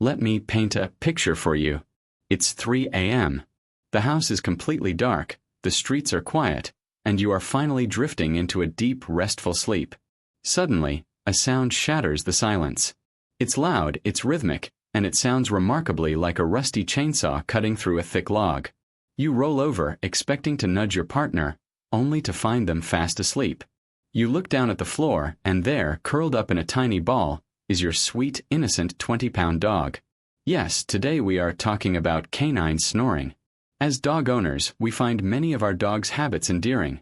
Let me paint a picture for you. It's 3 a.m. The house is completely dark, the streets are quiet, and you are finally drifting into a deep, restful sleep. Suddenly, a sound shatters the silence. It's loud, it's rhythmic, and it sounds remarkably like a rusty chainsaw cutting through a thick log. You roll over, expecting to nudge your partner, only to find them fast asleep. You look down at the floor, and there, curled up in a tiny ball, is your sweet, innocent 20-pound dog. Yes, today we are talking about canine snoring. As dog owners, we find many of our dogs' habits endearing.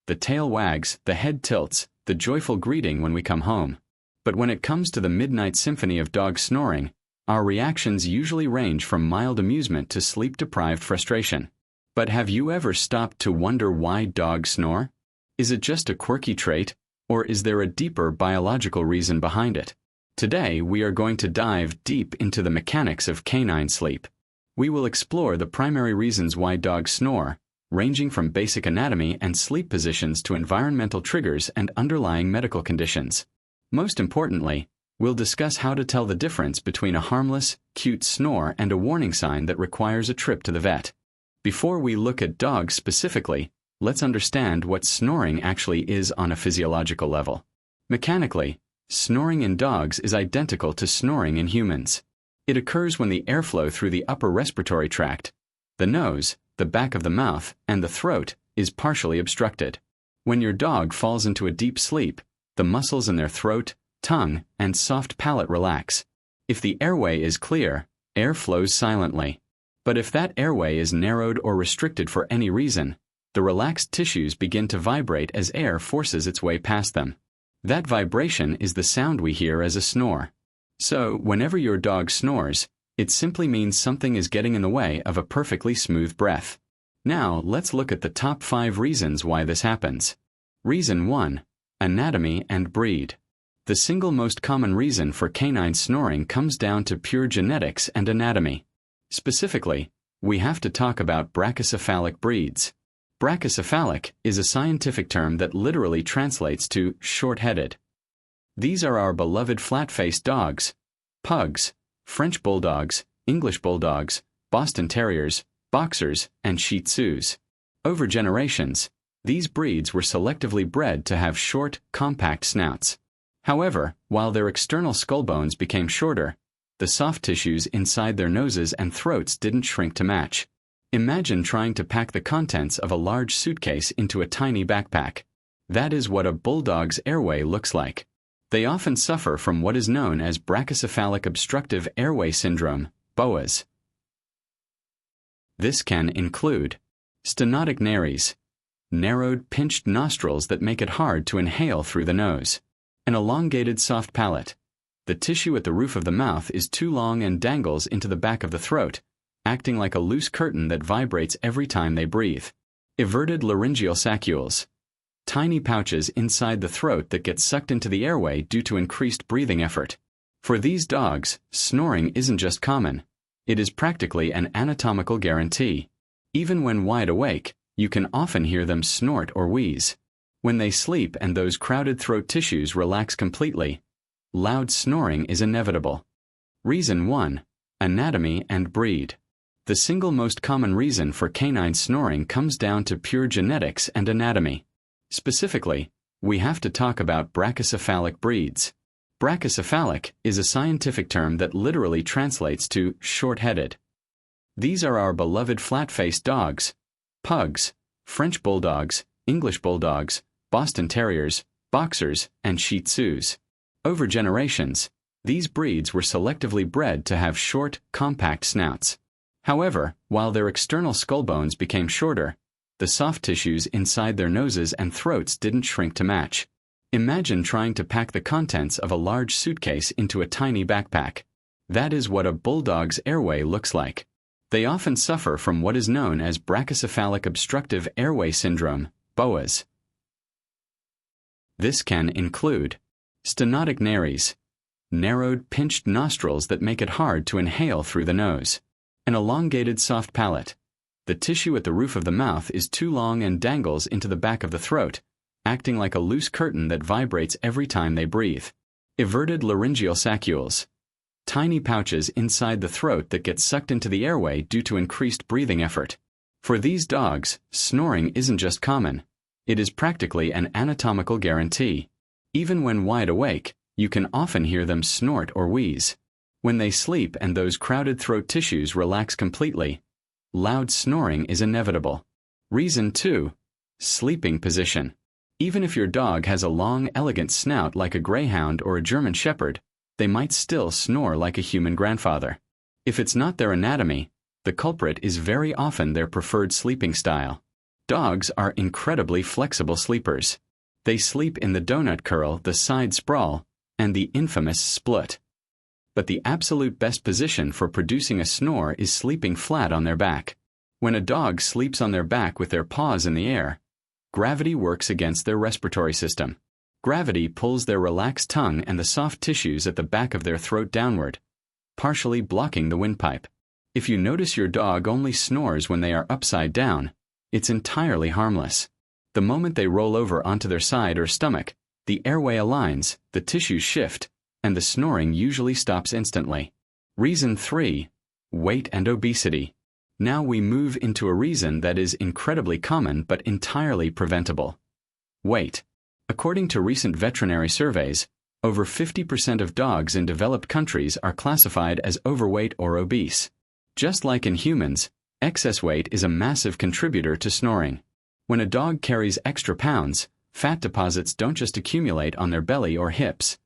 The tail wags, the head tilts, the joyful greeting when we come home. But when it comes to the midnight symphony of dog snoring, our reactions usually range from mild amusement to sleep-deprived frustration. But have you ever stopped to wonder why dogs snore? Is it just a quirky trait, or is there a deeper biological reason behind it? Today, we are going to dive deep into the mechanics of canine sleep. We will explore the primary reasons why dogs snore, ranging from basic anatomy and sleep positions to environmental triggers and underlying medical conditions. Most importantly, we'll discuss how to tell the difference between a harmless, cute snore and a warning sign that requires a trip to the vet. Before we look at dogs specifically, let's understand what snoring actually is on a physiological level. Mechanically, snoring in dogs is identical to snoring in humans. It occurs when the airflow through the upper respiratory tract, the nose, the back of the mouth, and the throat is partially obstructed. When your dog falls into a deep sleep, the muscles in their throat, tongue, and soft palate relax. If the airway is clear, air flows silently. But if that airway is narrowed or restricted for any reason, the relaxed tissues begin to vibrate as air forces its way past them. That vibration is the sound we hear as a snore. So, whenever your dog snores, it simply means something is getting in the way of a perfectly smooth breath. Now, let's look at the top 5 reasons why this happens. Reason 1. Anatomy and breed. The single most common reason for canine snoring comes down to pure genetics and anatomy. Specifically, we have to talk about brachycephalic breeds. Brachycephalic is a scientific term that literally translates to short-headed. These are our beloved flat-faced dogs, pugs, French Bulldogs, English Bulldogs, Boston Terriers, Boxers, and Shih Tzus. Over generations, these breeds were selectively bred to have short, compact snouts. However, while their external skull bones became shorter, the soft tissues inside their noses and throats didn't shrink to match. Imagine trying to pack the contents of a large suitcase into a tiny backpack. That is what a bulldog's airway looks like. They often suffer from what is known as brachycephalic obstructive airway syndrome, BOAS. This can include stenotic nares, narrowed, pinched nostrils that make it hard to inhale through the nose, an elongated soft palate. The tissue at the roof of the mouth is too long and dangles into the back of the throat, acting like a loose curtain that vibrates every time they breathe. Everted laryngeal saccules, tiny pouches inside the throat that get sucked into the airway due to increased breathing effort. For these dogs, snoring isn't just common. It is practically an anatomical guarantee. Even when wide awake, you can often hear them snort or wheeze. When they sleep and those crowded throat tissues relax completely, loud snoring is inevitable. Reason 1. Anatomy and breed. The single most common reason for canine snoring comes down to pure genetics and anatomy. Specifically, we have to talk about brachycephalic breeds. Brachycephalic is a scientific term that literally translates to short-headed. These are our beloved flat-faced dogs, pugs, French Bulldogs, English Bulldogs, Boston Terriers, Boxers, and Shih Tzus. Over generations, these breeds were selectively bred to have short, compact snouts. However, while their external skull bones became shorter, the soft tissues inside their noses and throats didn't shrink to match. Imagine trying to pack the contents of a large suitcase into a tiny backpack. That is what a bulldog's airway looks like. They often suffer from what is known as brachycephalic obstructive airway syndrome, BOAS. This can include stenotic nares, narrowed, pinched nostrils that make it hard to inhale through the nose, an elongated soft palate. The tissue at the roof of the mouth is too long and dangles into the back of the throat, acting like a loose curtain that vibrates every time they breathe. Everted laryngeal saccules, tiny pouches inside the throat that get sucked into the airway due to increased breathing effort. For these dogs, snoring isn't just common. It is practically an anatomical guarantee. Even when wide awake, you can often hear them snort or wheeze. When they sleep and those crowded throat tissues relax completely, loud snoring is inevitable. Reason 2. Sleeping position. Even if your dog has a long, elegant snout like a greyhound or a German shepherd, they might still snore like a human grandfather. If it's not their anatomy, the culprit is very often their preferred sleeping style. Dogs are incredibly flexible sleepers. They sleep in the donut curl, the side sprawl, and the infamous split. But the absolute best position for producing a snore is sleeping flat on their back. When a dog sleeps on their back with their paws in the air, gravity works against their respiratory system. Gravity pulls their relaxed tongue and the soft tissues at the back of their throat downward, partially blocking the windpipe. If you notice your dog only snores when they are upside down, it's entirely harmless. The moment they roll over onto their side or stomach, the airway aligns, the tissues shift, and the snoring usually stops instantly. Reason 3. Weight and obesity. Now we move into a reason that is incredibly common but entirely preventable. Weight. According to recent veterinary surveys, over 50% of dogs in developed countries are classified as overweight or obese. Just like in humans, excess weight is a massive contributor to snoring. When a dog carries extra pounds, fat deposits don't just accumulate on their belly or hips.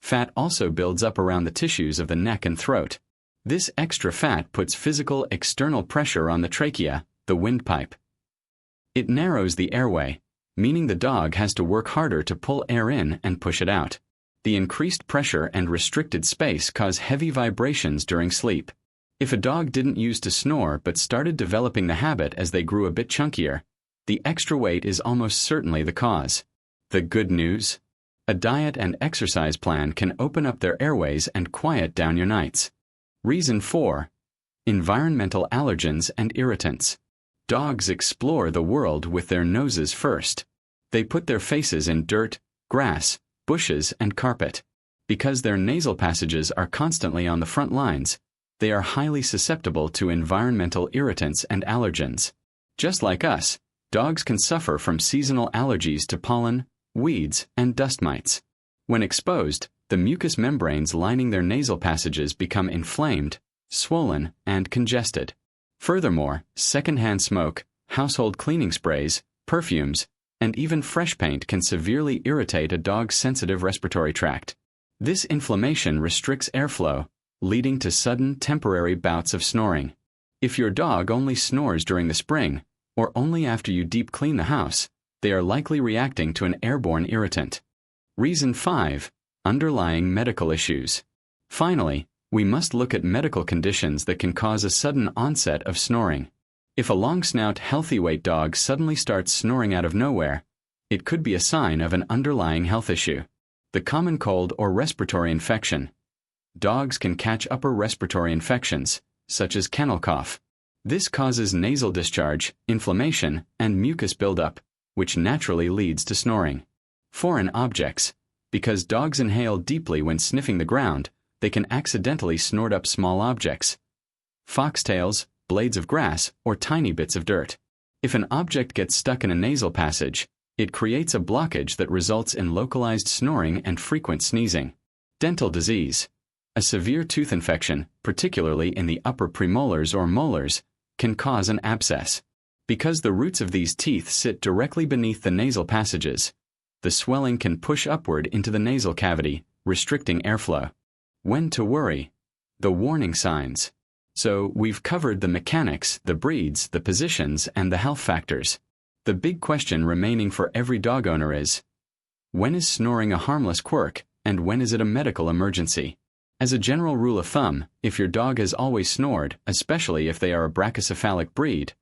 Fat also builds up around the tissues of the neck and throat. This extra fat puts physical external pressure on the trachea, the windpipe. It narrows the airway, meaning the dog has to work harder to pull air in and push it out. The increased pressure and restricted space cause heavy vibrations during sleep. If a dog didn't used to snore but started developing the habit as they grew a bit chunkier, the extra weight is almost certainly the cause. The good news? A diet and exercise plan can open up their airways and quiet down your nights. Reason 4. Environmental allergens and irritants. Dogs explore the world with their noses first. They put their faces in dirt, grass, bushes, and carpet. Because their nasal passages are constantly on the front lines, they are highly susceptible to environmental irritants and allergens. Just like us, dogs can suffer from seasonal allergies to pollen, weeds, and dust mites. When exposed, the mucous membranes lining their nasal passages become inflamed, swollen, and congested. Furthermore, secondhand smoke, household cleaning sprays, perfumes, and even fresh paint can severely irritate a dog's sensitive respiratory tract. This inflammation restricts airflow, leading to sudden temporary bouts of snoring. If your dog only snores during the spring, or only after you deep clean the house, they are likely reacting to an airborne irritant. Reason 5. Underlying medical issues. Finally, we must look at medical conditions that can cause a sudden onset of snoring. If a long-snout healthy weight dog suddenly starts snoring out of nowhere, it could be a sign of an underlying health issue. The common cold or respiratory infection. Dogs can catch upper respiratory infections, such as kennel cough. This causes nasal discharge, inflammation, and mucus buildup, which naturally leads to snoring. Foreign objects. Because dogs inhale deeply when sniffing the ground, they can accidentally snort up small objects. Foxtails, blades of grass, or tiny bits of dirt. If an object gets stuck in a nasal passage, it creates a blockage that results in localized snoring and frequent sneezing. Dental disease. A severe tooth infection, particularly in the upper premolars or molars, can cause an abscess. Because the roots of these teeth sit directly beneath the nasal passages, the swelling can push upward into the nasal cavity, restricting airflow. When to worry. The warning signs. So we've covered the mechanics, the breeds, the positions, and the health factors. The big question remaining for every dog owner is, when is snoring a harmless quirk, and when is it a medical emergency? As a general rule of thumb, if your dog has always snored, especially if they are a brachycephalic breed,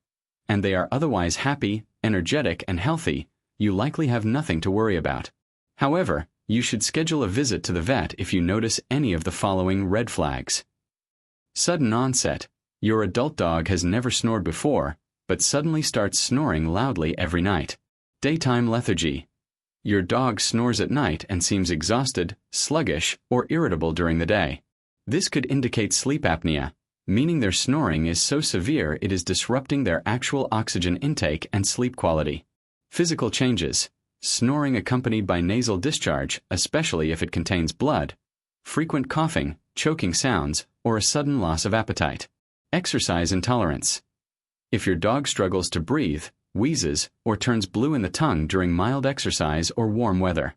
and they are otherwise happy, energetic, and healthy, you likely have nothing to worry about. However, you should schedule a visit to the vet if you notice any of the following red flags. Sudden onset. Your adult dog has never snored before, but suddenly starts snoring loudly every night. Daytime lethargy. Your dog snores at night and seems exhausted, sluggish, or irritable during the day. This could indicate sleep apnea, meaning their snoring is so severe it is disrupting their actual oxygen intake and sleep quality. Physical changes: snoring accompanied by nasal discharge, especially if it contains blood, frequent coughing, choking sounds, or a sudden loss of appetite. Exercise intolerance: if your dog struggles to breathe, wheezes, or turns blue in the tongue during mild exercise or warm weather.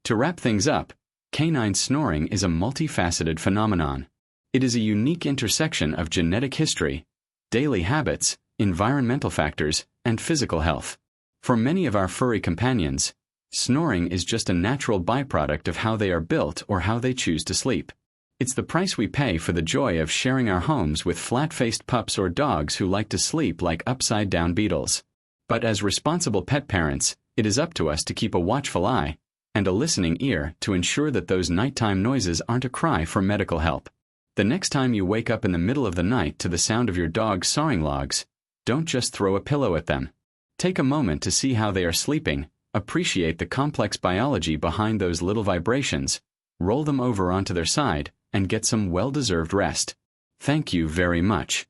To wrap things up, canine snoring is a multifaceted phenomenon. It is a unique intersection of genetic history, daily habits, environmental factors, and physical health. For many of our furry companions, snoring is just a natural byproduct of how they are built or how they choose to sleep. It's the price we pay for the joy of sharing our homes with flat-faced pups or dogs who like to sleep like upside-down beetles. But as responsible pet parents, it is up to us to keep a watchful eye and a listening ear to ensure that those nighttime noises aren't a cry for medical help. The next time you wake up in the middle of the night to the sound of your dog's sawing logs, don't just throw a pillow at them. Take a moment to see how they are sleeping, appreciate the complex biology behind those little vibrations, roll them over onto their side, and get some well-deserved rest. Thank you very much.